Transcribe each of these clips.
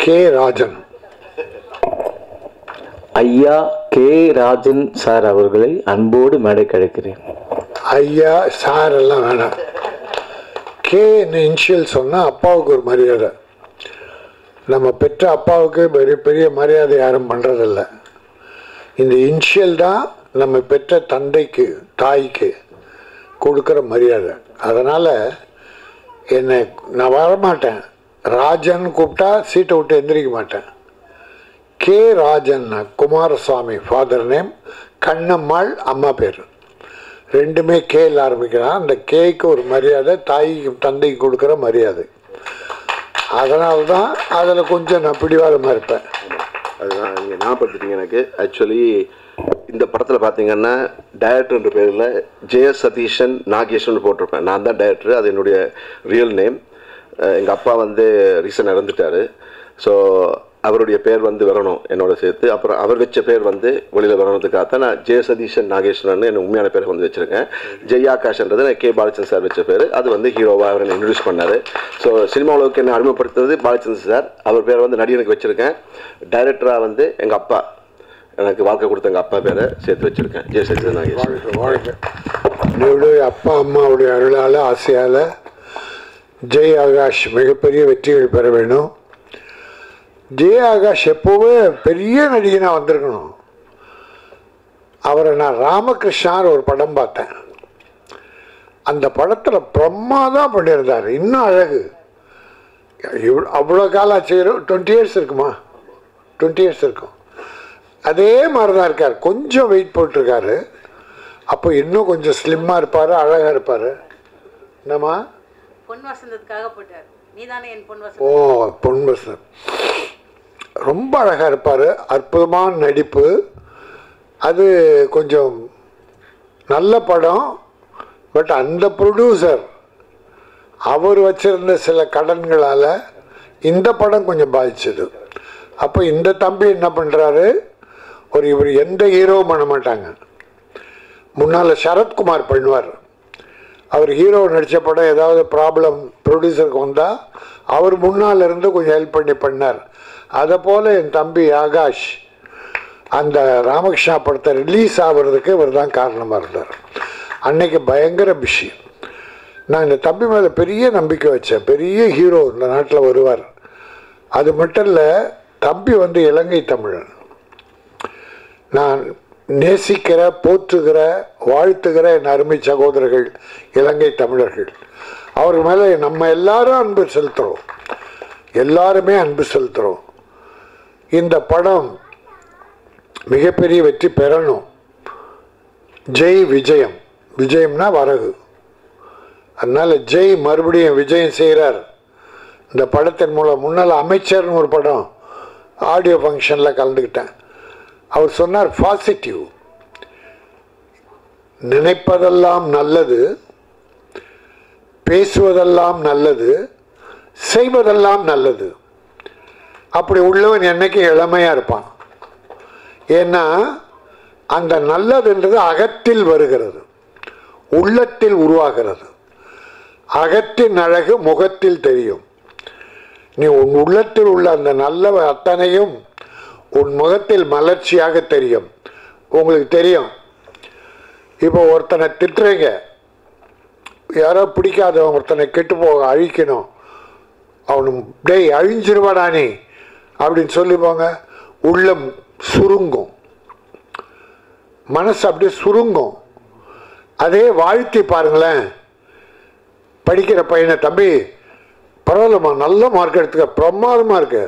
K Rajan. ஐயா K Rajan sir அவர்களை அன்போடு மேடை கிடைக்கிறேன். ஐயா சார் எல்லாம் வேணாம். கே இனிஷியல் சொன்னால் அப்பாவுக்கு ஒரு மரியாதை. நம்ம பெற்ற அப்பாவுக்கு பெரிய பெரிய மரியாதை யாரும் பண்ணுறதில்ல. இந்த இனிஷியல் தான் நம்ம பெற்ற தந்தைக்கு தாய்க்கு கொடுக்குற மரியாதை. அதனால் என்னை நான் வரமாட்டேன், ராஜன் கூப்பிட்டா சீட்டை விட்டு எந்திரிக்க மாட்டேன். K Rajan Kumaraswamy father name, Kannammal அம்மா பேர், ரெண்டுமே கேல ஆரம்பிக்கிறான். அந்த கேக்கு ஒரு மரியாதை, தாய்க்கு தந்தைக்கு கொடுக்குற மரியாதை. அதனால தான் அதில் கொஞ்சம் நான் பிடிவாதமாக இருப்பேன். அதுதான் நீங்கள் ஞாபகப்படுத்திட்டீங்க எனக்கு. ஆக்சுவலி இந்த படத்தில் பார்த்தீங்கன்னா டைரக்டர்ன்ற பேரில் ஜெய சதீஷன் நாகேஷன் போட்டிருப்பேன். நான் தான் டைரக்டர், அது என்னுடைய ரியல் நேம். எங்கள் அப்பா ரீசன் இறந்துட்டார். ஸோ அவருடைய பேர் வரணும் என்னோட சேர்த்து. அப்புறம் அவர் வச்ச பேர் வெளியில் வரணுன்றதுக்காக நான் ஜெய சதீஷன் நாகேஸ்வரன் என் உண்மையான பேரை வச்சுருக்கேன். ஜெய் ஆகாஷ்ன்றது கே பாலச்சந்திரன் சார் வச்ச பேர். அது ஹீரோவாக அவர் என்னை இன்ட்ரடியூஸ் பண்ணார். ஸோ சினிமா உலகுக்கு என்னை அறிமுகப்படுத்துறது பாலச்சந்திரன் சார். அவர் பேரை நடிகனுக்கு வச்சுருக்கேன். டைரக்டராக எங்கள் அப்பா எனக்கு வாழ்க்கை கொடுத்த எங்கள் அப்பா பேரை சேர்த்து வச்சுருக்கேன், ஜெய சதீஷன் நாகேஸ்வரன். வாழ்க்கை என்னுடைய அப்பா அம்மாவுடைய அருளால் ஆசையால் ஜெய் ஆகாஷ் மிகப்பெரிய வெற்றிகள் பெற வேணும். ஜெய் ஆகாஷ் எப்போவே பெரிய நடிகனாக வந்திருக்கணும். அவரை நான் ராமகிருஷ்ணார் ஒரு படம் பார்த்தேன். அந்த படத்தில் பிரமாதம் பண்ணியிருந்தார். இன்னும் அழகு. அவ்வளோ காலம் செய்கிறோம். 20 years இருக்குமா? 20 years இருக்கும். அதே மாதிரி தான் இருக்கார். கொஞ்சம் வெயிட் போட்டிருக்காரு. அப்போ இன்னும் கொஞ்சம் ஸ்லிம்மாக இருப்பார், அழகாக இருப்பார். என்னம்மா? பொன் வசந்தத்துக்காக போட்டார். நீதானே என் பொன் வசந்தம். ஓ, பொன் வசந்தம். ரொம்ப அழகாக இருப்பார். அற்புதமான நடிப்பு. அது கொஞ்சம் நல்ல படம். பட் அந்த ப்ரொடியூசர் அவர் வச்சிருந்த சில கடன்களால் இந்த படம் கொஞ்சம் பாதிச்சது. அப்போ இந்த தம்பி என்ன பண்ணுறாரு, இவர் எந்த ஹீரோவும் பண்ண மாட்டாங்க. முன்னால் சரத்குமார் பண்ணுவார். அவர் ஹீரோ நடித்த படம் ஏதாவது ப்ராப்ளம் ப்ரொடியூசருக்கு வந்தால் அவர் முன்னால் இருந்து கொஞ்சம் ஹெல்ப் பண்ணார். அதை போல் என் தம்பி ஆகாஷ் அந்த ராமகிருஷ்ணா படத்தை ரிலீஸ் ஆகிறதுக்கு இவர் தான் காரணமாக இருந்தார். அன்னைக்கு பயங்கர பிஸி. நான் இந்த தம்பி மேலே பெரிய நம்பிக்கை வச்சேன். பெரிய ஹீரோ இந்த நாட்டில் வருவார். அது மட்டும் இல்லை, தம்பி இலங்கை தமிழன். நான் நேசிக்கிற, போற்றுகிற, வாழ்த்துகிற என் அருமை சகோதரர்கள் இலங்கை தமிழர்கள். அவர் மேலே நம்ம எல்லாரும் அன்பு செலுத்துகிறோம். எல்லாருமே அன்பு செலுத்துகிறோம். இந்த படம் மிகப்பெரிய வெற்றி பெறணும். ஜெய் விஜயம். விஜயம்னா வரகு. அதனால் ஜெய் மறுபடியும் விஜயம் செய்கிறார் இந்த படத்தின் மூலம். முன்னால் அமைச்சர்னு ஒரு படம் ஆடியோ ஃபங்க்ஷனில் கலந்துக்கிட்டேன். அவர் சொன்னார், பாசிட்டிவ், நினைப்பதெல்லாம் நல்லது, பேசுவதெல்லாம் நல்லது, செய்வதெல்லாம் நல்லது. அப்படி உள்ளவன் என்னைக்கு இளமையாக இருப்பான். ஏன்னா அந்த நல்லதுன்றது அகத்தில் வருகிறது, உள்ளத்தில் உருவாகிறது. அகத்தின் அழகு முகத்தில் தெரியும். நீ உன் உள்ளத்தில் உள்ள அந்த நல்ல அத்தனையும் உன் முகத்தில் மலர்ச்சியாக தெரியும். உங்களுக்கு தெரியும், இப்போ ஒருத்தனை திட்டுறீங்க, யாரோ பிடிக்காதவன் ஒருத்தனை கெட்டு போக அழிக்கணும், அவனு டேய் அழிஞ்சிருவாடா நீ அப்படின்னு சொல்லிப்போங்க, உள்ளம் சுருங்கும், மனசு அப்படியே சுருங்கும். அதே வாழ்த்தி பாருங்களேன். படிக்கிற பையனை, தம்பி பரவாயில்லம்மா, நல்ல மார்க் எடுத்துக்க, பிரமாதமாக இருக்கு,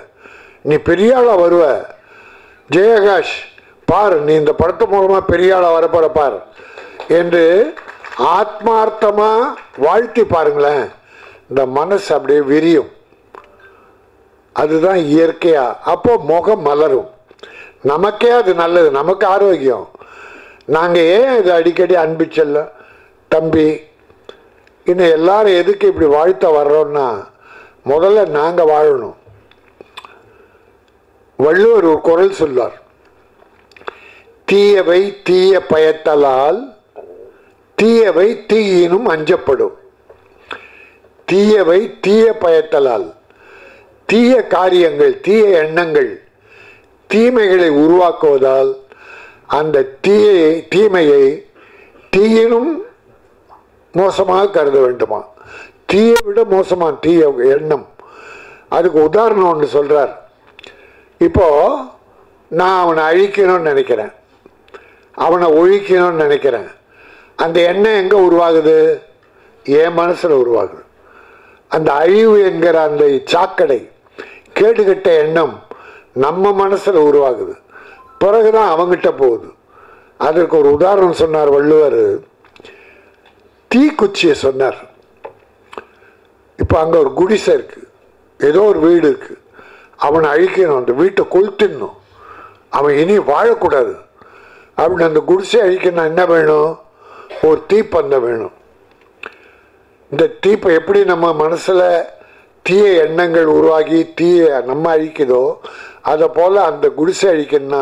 நீ பெரிய ஆளாக வருவ, ஜெயகாஷ் பார், நீ இந்த படத்து மூலமாக பெரிய ஆளாக வரப்போற பார் என்று ஆத்மார்த்தமாக வாழ்த்தி பாருங்களேன். இந்த மனசு அப்படியே விரியும். அதுதான் இயற்கையா. அப்போ முகம் மலரும். நமக்கே அது நல்லது, நமக்கு ஆரோக்கியம். நாங்கள் ஏன் இது அடிக்கடி அன்பு செல்ல தம்பி இன்னும் எல்லாரும் எதுக்கு இப்படி வாழ்த்த வர்றோம்னா, முதல்ல நாங்கள் வாழணும். வள்ளுவர் ஒரு குறள் சொல்லார், தீயவை தீய பயத்தலால் தீயவை தீயினும் அஞ்சப்படும். தீயவை தீய பயத்தலால் தீய காரியங்கள், தீய எண்ணங்கள், தீமைகளை உருவாக்குவதால் அந்த தீமையை தீயினும் மோசமாக கருத வேண்டுமா? தீயை விட மோசமான தீய எண்ணம். அதுக்கு உதாரணம் ஒன்று சொல்றார். இப்போ நான் அவனை அழிக்கணும்னு நினைக்கிறேன், அவனை ஒழிக்கணும்னு நினைக்கிறேன். அந்த எண்ணம் எங்கே உருவாகுது? என் மனசில் உருவாகுது. அந்த அழிவு என்கிற அந்த சாக்கடை, கேடுகட்ட எண்ணம் நம்ம மனசில் உருவாகுது. பிறகுதான் அவங்கிட்ட போகுது. அதற்கு ஒரு உதாரணம் சொன்னார் வள்ளுவர். தீக்குச்சியை சொன்னார். இப்போ அங்கே ஒரு குடிசை இருக்கு, ஏதோ ஒரு வீடு இருக்கு, அவனை அழிக்கணும், அந்த வீட்டை கொளுத்திடணும், அவன் இனி வாழக்கூடாது அப்படின்னு. அந்த குடிசை அழிக்கணும் என்ன வேணும்? ஒரு தீப்பந்தம் வேணும். இந்த தீப்பை எப்படி நம்ம மனசில் தீய எண்ணங்கள் உருவாகி தீய நம்ம அழிக்குதோ, அதை போல் அந்த குடிசை அழிக்கணும்னா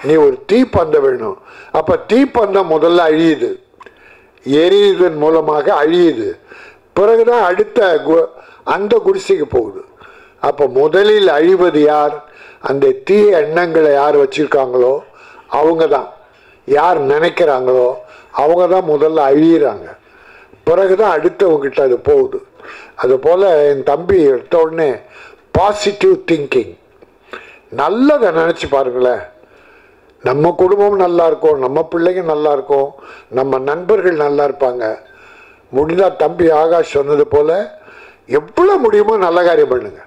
நீ ஒரு தீப்பந்தம் வேணும். அப்போ தீப்பந்தம் முதல்ல அழியுது, எரியுதன் மூலமாக அழியுது. பிறகுதான் அடுத்த அந்த குடிசைக்கு போகுது. அப்போ முதலில் அழிவது யார்? அந்த தீய எண்ணங்களை யார் வச்சிருக்காங்களோ அவங்க தான். யார் நினைக்கிறாங்களோ அவங்க தான் முதல்ல அழியிறாங்க. பிறகுதான் அடுத்தவங்கிட்ட அது போகுது. அதுபோல் என் தம்பி எடுத்த உடனே பாசிட்டிவ் திங்கிங், நல்லதை நினச்சி பாருங்களேன். நம்ம குடும்பம் நல்லா இருக்கும், நம்ம பிள்ளைங்க நல்லா இருக்கும், நம்ம நண்பர்கள் நல்லா இருப்பாங்க. முடிந்தால் தம்பி ஆகாஷ் சொன்னது போல் எவ்வளோ முடியுமோ நல்ல காரியம் பண்ணுங்க.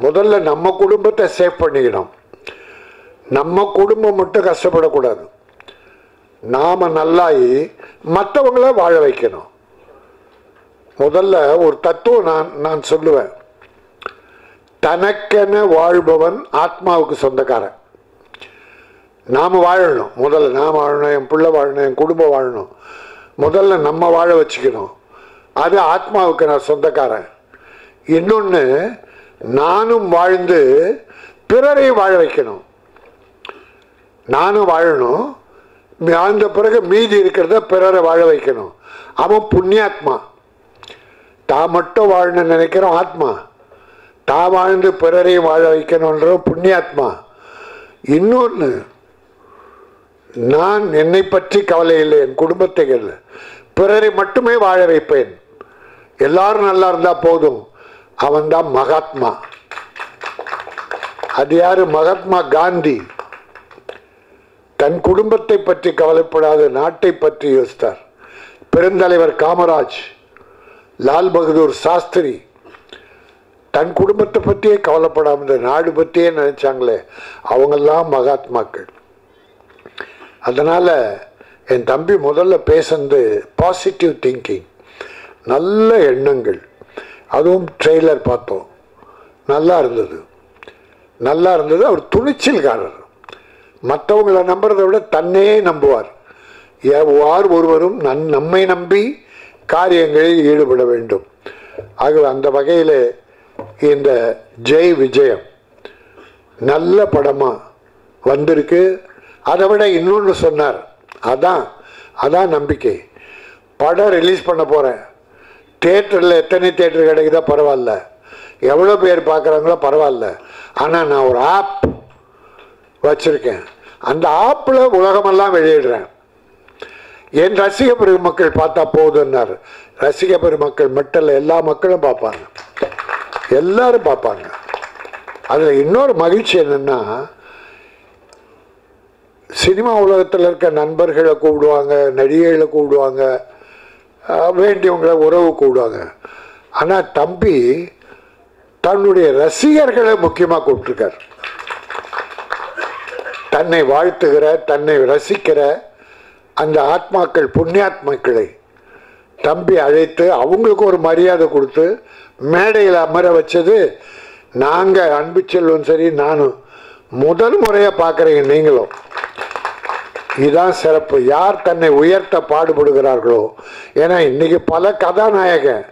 முதல்ல நம்ம குடும்பத்தை சேவ் பண்ணிக்கணும். நம்ம குடும்பம் மட்டும் கஷ்டப்படக்கூடாது. நாம் நல்லாயி மற்றவங்கள வாழ வைக்கணும். முதல்ல ஒரு தத்துவம் நான் சொல்லுவேன். தனக்கென வாழ்பவன் ஆத்மாவுக்கு சொந்தக்காரன். நாம் வாழணும், முதல்ல நான் வாழணும், என் பிள்ளை வாழணும், என் குடும்பம் வாழணும். முதல்ல நம்ம வாழ வச்சுக்கணும். அது ஆத்மாவுக்கு நான் சொந்தக்காரன். இன்னொன்று, நானும் வாழ்ந்து பிறரை வாழ வைக்கணும். நானும் வாழணும், வாழ்ந்த பிறகு மீதி இருக்கிறத பிறரை வாழ வைக்கணும். அவன் புண்ணியாத்மா. தான் மட்டும் வாழணும்னு நினைக்கிறோம் ஆத்மா, தான் வாழ்ந்து பிறரையும் வாழ வைக்கணுன்ற புண்ணியாத்மா. இன்னொன்று, நான் என்னை பற்றி கவலை இல்லை, என் குடும்பத்தை இல்லை, பிறரை மட்டுமே வாழ வைப்பேன், எல்லாரும் நல்லா இருந்தா போதும், அவன்தான் மகாத்மா. அது யாரு? மகாத்மா காந்தி. தன் குடும்பத்தை பற்றி கவலைப்படாத நாட்டை பற்றி யோசித்தார். பெருந்தலைவர் காமராஜ், லால் பகதூர் சாஸ்திரி தன் குடும்பத்தை பற்றியே கவலைப்படாம இந்த நாடு பற்றியே நினைச்சாங்களே, அவங்கெல்லாம் மகாத்மாக்கள். அதனால என் தம்பி முதல்ல பேசுனது பாசிட்டிவ் திங்கிங், நல்ல எண்ணங்கள். அதுவும் ட்ரெய்லர் பார்த்தோம், நல்லா இருந்தது, நல்லா இருந்தது. அவர் துணிச்சல்காரர். மற்றவங்களை நம்புறதை விட தன்னையே நம்புவார். யார் ஒருவரும் நம்மை நம்பி காரியங்களில் ஈடுபட வேண்டும். ஆகவே அந்த வகையில் இந்த ஜெய் விஜயம் நல்ல படமாக வந்திருக்கு. அதை விட இன்னொன்று சொன்னார், அதான் நம்பிக்கை. படம் ரிலீஸ் பண்ண போகிறேன், தியேட்டரில் எத்தனை தியேட்டர் கிடைக்குதோ பரவாயில்ல, எவ்வளோ பேர் பார்க்குறாங்களோ பரவாயில்ல, ஆனால் நான் ஒரு ஆப் வச்சுருக்கேன், அந்த ஆப்பில் உலகமெல்லாம் வெளியிடுறேன். என் ரசிக பெருமக்கள் பார்த்தா போதுன்னார். ரசிக பெருமக்கள் மட்டும் இல்லை, எல்லா மக்களும் பார்ப்பாங்க, எல்லாரும் பார்ப்பாங்க. அதில் இன்னொரு மகிழ்ச்சி என்னென்னா, சினிமா உலகத்தில் இருக்க நண்பர்களை கூப்பிடுவாங்க, நடிகைகளை கூப்பிடுவாங்க, வேண்டியவங்களை உறவு கூப்பிடுவாங்க. ஆனால் தம்பி தன்னுடைய ரசிகர்களை முக்கியமாக கூப்பிட்டுருக்கார். தன்னை வாழ்த்துகிற, தன்னை ரசிக்கிற அந்த ஆத்மாக்கள், புண்ணியாத்மாக்களை தம்பி அழைத்து அவங்களுக்கு ஒரு மரியாதை கொடுத்து மேடையில் அமர வச்சது. நாங்கள் அன்பு செல்வம் சரி, நானும் முதல் முறையாக பார்க்குறீங்க. நீங்களும் இதுதான் சிறப்பு. யார் தன்னை உயர்த்த பாடுபடுகிறார்களோ, ஏன்னா இன்னைக்கு பல கதாநாயகன்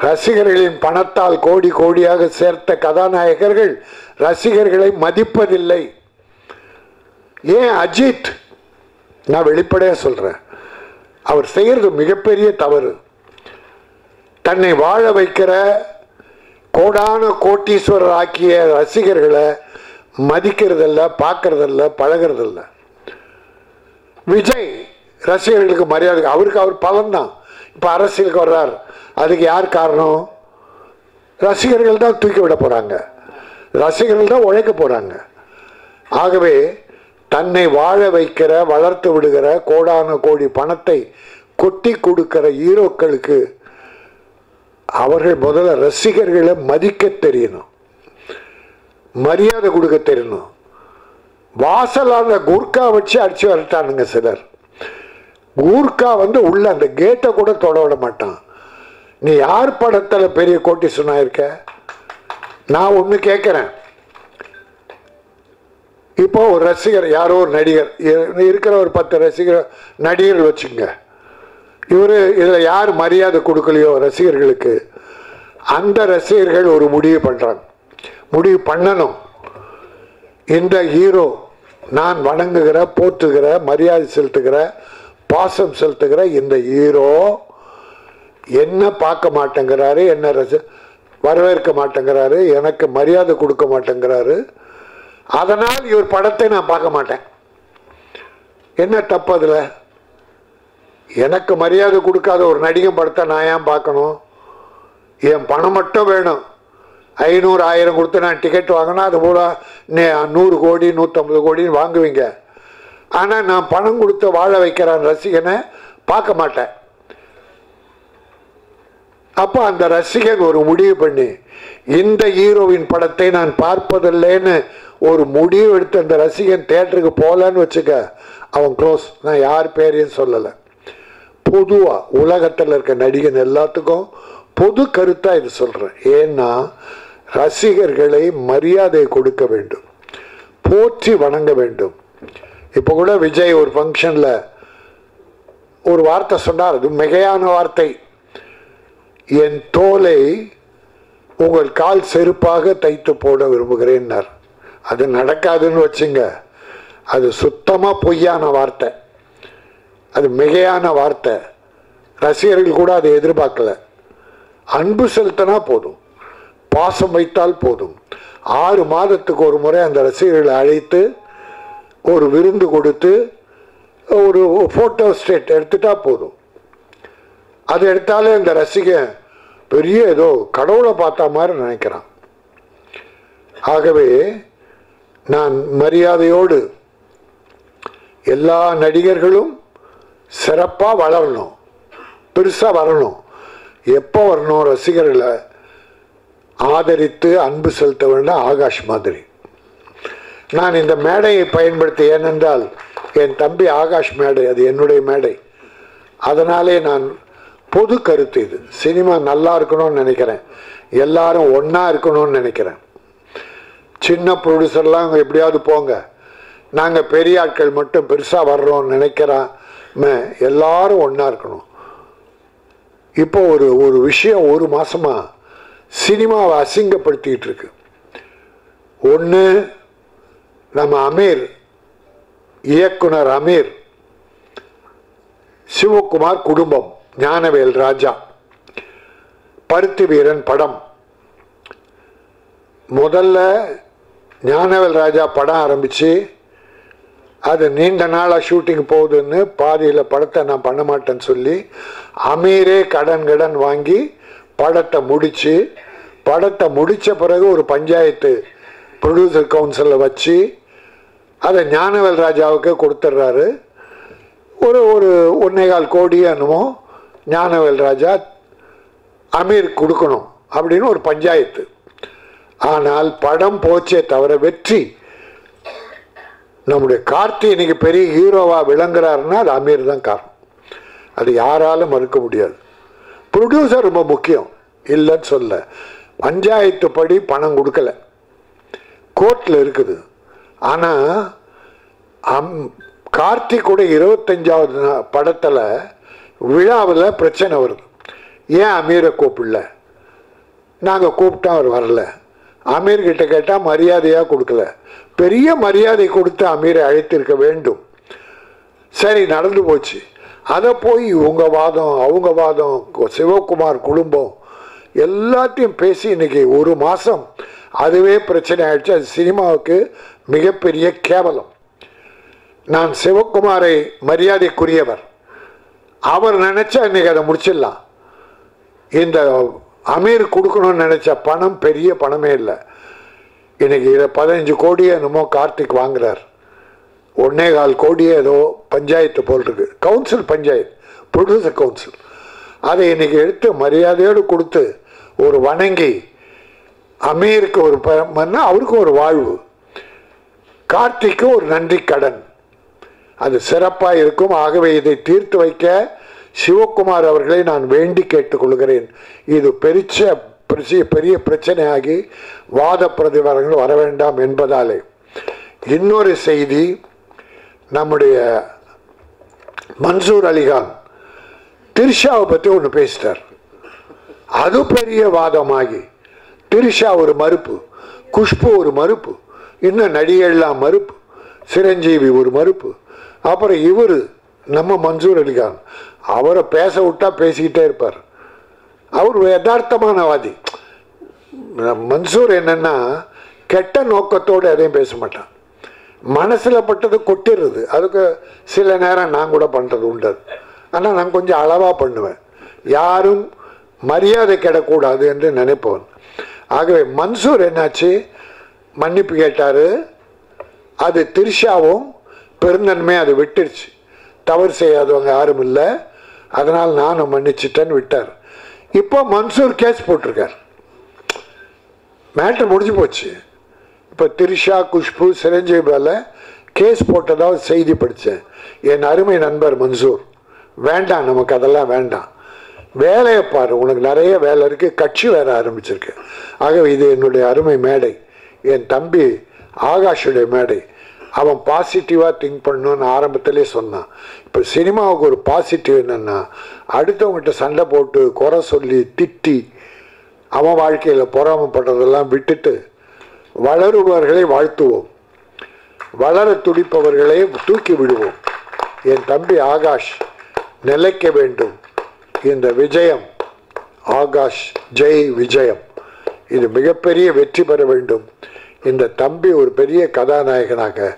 ரசிகர்களின் பணத்தால் கோடி கோடியாக சேர்த்த கதாநாயகர்கள் ரசிகர்களை மதிப்பதில்லை. ஏன் அஜித், நான் வெளிப்படையாக சொல்கிறேன், அவர் செய்கிறது மிகப்பெரிய தவறு. தன்னை வாழ வைக்கிற கோடான கோட்டீஸ்வரர் ஆக்கிய ரசிகர்களை மதிக்கிறதில்ல, பார்க்கறதில்ல, பழகிறதில்ல. விஜய் ரசிகர்களுக்கு மரியாதை, அவருக்கு அவர் பலன்தான். இப்போ அரசியலுக்கு வர்றார், அதுக்கு யார் காரணம்? ரசிகர்கள் தான் தூக்கி விட போகிறாங்க, ரசிகர்கள் தான் உழைக்க போகிறாங்க. ஆகவே தன்னை வாழ வைக்கிற, வளர்த்து விடுகிற, கோடான கோடி பணத்தை கொட்டி கொடுக்கிற ஹீரோக்களுக்கு அவர்கள் முதல்ல ரசிகர்களை மதிக்க தெரியணும், மரியாதை கொடுக்க தெரியணும். வாசலான கூர்க்கா வச்சு அடிச்சு வரட்டானுங்க சிலர். கூர்க்கா உள்ள அந்த கேட்டை கூட தொட விட மாட்டான். நீ யார் படத்தில் பெரிய கோட்டி சொன்னாயிருக்க? நான் ஒன்று கேட்குறேன். இப்போ ஒரு ரசிகர், யாரோ ஒரு நடிகர் இருக்கிற, ஒரு 10 ரசிகர் நடிகர்கள் வச்சுங்க. இவர் இதில் யார் மரியாதை கொடுக்கலையோ ரசிகர்களுக்கு, அந்த ரசிகர்கள் ஒரு முடிவு பண்ணுறாங்க, முடிவு பண்ணணும். இந்த ஹீரோ நான் வணங்குகிற, போற்றுகிற, மரியாதை செலுத்துகிற, பாசம் செலுத்துகிற இந்த ஹீரோ என்ன பார்க்க மாட்டேங்கிறாரு, என்ன வரவேற்க மாட்டேங்கிறாரு, எனக்கு மரியாதை கொடுக்க மாட்டேங்கிறாரு, அதனால் இவர் படத்தை நான் பார்க்க மாட்டேன். என்ன தப்பு அதில்? எனக்கு மரியாதை கொடுக்காத ஒரு நடிகை படத்தை நான் ஏன் பார்க்கணும்? என் பணம் மட்டும் வேணும். 500 1000 கொடுத்து நான் டிக்கெட் வாங்கினா அது போல 100 கோடி 150 கோடின்னு வாங்குவீங்க. ஆனால் நான் பணம் கொடுத்து வாழ வைக்கிறான் ரசிகனை பார்க்க மாட்டேன். அப்போ அந்த ரசிகன் ஒரு முடிவு பண்ணி இந்த ஹீரோவின் படத்தை நான் பார்ப்பதில்லைன்னு ஒரு முடிவு எடுத்து அந்த ரசிகன் தியேட்டருக்கு போகலன்னு வச்சுக்க, அவன் க்ளோஸ். நான் யார் பேரையும் சொல்லலை, பொதுவாக உலகத்தில் இருக்க நடிகன் எல்லாத்துக்கும் பொது கருத்தாக இது சொல்கிறேன். ஏன்னா ரசிகர்களை மரியாதை கொடுக்க வேண்டும், போற்றி வணங்க வேண்டும். இப்போ கூட விஜய் ஒரு ஃபங்க்ஷனில் ஒரு வார்த்தை சொன்னார், அது மிகையான வார்த்தை. என் தோலை உங்கள் கால் செருப்பாக தைத்து போட விரும்புகிறேன்னார். அது நடக்காதுன்னு வச்சுங்க, அது சுத்தமாக பொய்யான வார்த்தை, அது மிகையான வார்த்தை. ரசிகர்கள் கூட அதை எதிர்பார்க்கல. அன்பு செலுத்தினா போதும், பாசம் வைத்தால் போதும். 6 மாதத்துக்கு ஒரு முறை அந்த ரசிகர்களை அழைத்து ஒரு விருந்து கொடுத்து ஒரு ஃபோட்டோ ஸ்டேட் எடுத்துட்டா போதும். அது எடுத்தாலே அந்த ரசிகன் பெரிய ஏதோ கடவுளை பார்த்த மாதிரி நினைக்கிறான். ஆகவே நான் மரியாதையோடு எல்லா நடிகர்களும் சிறப்பாக வளரணும், பெருசாக வரணும். எப்போ வரணும்? ரசிகர்களை ஆதரித்து அன்பு செலுத்த வேண்டாம், ஆகாஷ் மாதிரி. நான் இந்த மேடையை பயன்படுத்தி, ஏனென்றால் என் தம்பி ஆகாஷ் மேடை, அது என்னுடைய மேடை. அதனாலே நான் பொது கருத்து, இது சினிமா நல்லா இருக்கணும்னு நினைக்கிறேன், எல்லாரும் ஒன்றா இருக்கணும்னு நினைக்கிறேன். சின்ன ப்ரொடியூசர்லாம் எப்படியாவது போங்க, நாங்கள் பெரிய ஆட்கள் மட்டும் பெருசாக வர்றோம்னு நினைக்கிறாம எல்லாரும் ஒன்றா இருக்கணும். இப்போ ஒரு விஷயம் 1 மாதமாக சினிமாவை அசிங்கப்படுத்திக்கிட்டு இருக்கு. ஒன்று, நம்ம அமீர், இயக்குனர் அமீர், சிவகுமார் குடும்பம், ஞானவேல் ராஜா, பருத்தி வீரன் படம். முதல்ல ஞானவேல் ராஜா படம் ஆரம்பித்து அது நீண்ட நாளாக ஷூட்டிங் போகுதுன்னு பாதியில் படத்தை நான் பண்ண மாட்டேன்னு சொல்லி அமீரே கடன் வாங்கி படத்தை முடித்த பிறகு ஒரு பஞ்சாயத்து ப்ரொடியூசர் கவுன்சிலில் வச்சு அதை ஞானவேல் ராஜாவுக்கு கொடுத்துட்றாரு. ஒரு 1.25 கோடி என்னமோ ஞானவேல் ராஜா அமீர் கொடுக்கணும் அப்படின்னு ஒரு பஞ்சாயத்து. ஆனால் படம் போச்சே தவிர வெற்றி. நம்முடைய கார்த்தி இன்னைக்கு பெரிய ஹீரோவாக விளங்குறாருன்னா அது அமீர் தான் காரணம், அது யாராலும் மறுக்க முடியாது. ப்ரொடியூசர் ரொம்ப முக்கியம், இல்லைன்னு சொல்ல. பஞ்சாயத்து படி பணம் கொடுக்கல, கோர்ட்டில் இருக்குது. ஆனால் கார்த்திக் கூட 25வது படத்தில் விழாவில் பிரச்சனை வருது. ஏன் அமீரை கூப்பிடல? நாங்கள் கூப்பிட்டா அவர் வரல. அமீர்கிட்ட கேட்டால் மரியாதையாக கொடுக்கல. பெரிய மரியாதை கொடுத்து அமீரை அழைத்திருக்க வேண்டும். சரி, நடந்து போச்சு. அதை போய் இவங்க வாதம் அவங்க வாதம், சிவகுமார் குடும்பம் எல்லாத்தையும் பேசி இன்னைக்கு ஒரு மாதம் அதுவே பிரச்சனை ஆயிடுச்சு. அது சினிமாவுக்கு மிகப்பெரிய கேவலம். நான் சிவகுமாரை மரியாதைக்குரியவர், அவர் நினைச்சா இன்னைக்கு அதை முடிச்சிடலாம். இந்த அமீர் கொடுக்கணும்னு நினைச்ச பணம் பெரிய பணமே இல்லை. இன்னைக்கு இதை 15 கோடியே என்னமோ கார்த்திக் வாங்குறார். 1.25 கோடியே ஏதோ பஞ்சாயத்து போல் இருக்கு, கவுன்சில் பஞ்சாயத்து, ப்ரொடியூசர் கவுன்சில். அதை இன்னைக்கு எடுத்து மரியாதையோடு கொடுத்து ஒரு வணங்கி அமீருக்கு ஒரு அவருக்கு ஒரு வாழ்வு, கார்த்திக்கு ஒரு நன்றி கடன், அது சிறப்பாக இருக்கும். ஆகவே இதை தீர்த்து வைக்க சிவகுமார் அவர்களை நான் வேண்டி கேட்டுக்கொள்கிறேன். இது பெரிய பிரச்சனையாகி வாத பிரதிவாதங்கள் வர வேண்டாம் என்பதாலே. இன்னொரு செய்தி, நம்முடைய மன்சூர் அலிகான் திரிஷாவை பற்றி ஒன்று பேசிட்டார். அது பெரிய வாதமாகி திரிஷா ஒரு மறுப்பு, குஷ்பு ஒரு மறுப்பு, இன்னும் நடிகெல்லாம் மறுப்பு, சிரஞ்சீவி ஒரு மறுப்பு. அப்புறம் இவர் நம்ம மன்சூர் அலிகான் அவரை பேச விட்டா பேசிக்கிட்டே இருப்பார். அவர் யதார்த்தமானவாதி. மன்சூர் என்னன்னா கெட்ட நோக்கத்தோடு எதையும் பேச மாட்டான், மனசில் பட்டது கொட்டிடுறது. அதுக்கு சில நேரம் நான் கூட பண்ணுறது உண்டு. ஆனால் நான் கொஞ்சம் அளவாக பண்ணுவேன், யாரும் மரியாதை கெடக்கூடாது என்று நினைப்பவன். ஆகவே மன்சூர் என்னாச்சு, மன்னிப்பு கேட்டார். அது திரிஷாவும் பெருந்தன்மை அதை விட்டுருச்சு. தவறு செய்யாதவங்க யாரும் இல்லை, அதனால் நானும் மன்னிச்சிட்டேன்னு விட்டார். இப்போ மன்சூர் கேஸ் போட்டிருக்கார், மேட்ரு முடிஞ்சு போச்சு. இப்போ திரிஷா, குஷ்பு, சிரஞ்சீவி மேலே கேஸ் போட்டதாக செய்தி படித்தேன். என் அருமை நண்பர் மன்சூர், வேண்டாம் நமக்கு அதெல்லாம் வேண்டாம், வேலையை பாரு, உனக்கு நிறைய வேலை இருக்குது, கட்சி வேற ஆரம்பிச்சிருக்கு. ஆகவே இது என்னுடைய அருமை மேடை, என் தம்பி ஆகாஷுடைய மேடை. அவன் பாசிட்டிவாக திங்க் பண்ணணும்னு ஆரம்பத்திலே சொன்னான். இப்போ சினிமாவுக்கு ஒரு பாசிட்டிவ் என்னென்னா, அடுத்தவங்ககிட்ட சண்டை போட்டு குறை சொல்லி திட்டி அவன் வாழ்க்கையில் பொறாமப்படுறதெல்லாம் விட்டுட்டு வளருபவர்களை வாழ்த்துவோம், வளர துடிப்பவர்களை தூக்கி விடுவோம். என் தம்பி ஆகாஷ் நிலைக்க வேண்டும். இந்த விஜயம், ஆகாஷ் ஜெய் விஜயம், இது மிகப்பெரிய வெற்றி பெற வேண்டும். இந்த தம்பி ஒரு பெரிய கதாநாயகனாக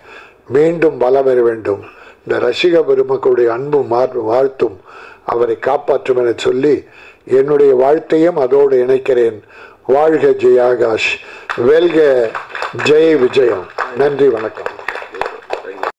மீண்டும் வலம் வர வேண்டும். இந்த ரசிக பெருமக்களுடைய அன்பும் வாழ்த்தும் அவரை காப்பாற்றும் என சொல்லி என்னுடைய வாழ்த்தையும் அதோடு இணைக்கிறேன். வாழ்க ஜெய் ஆகாஷ், வெல்க ஜெய் விஜயம். நன்றி, வணக்கம்.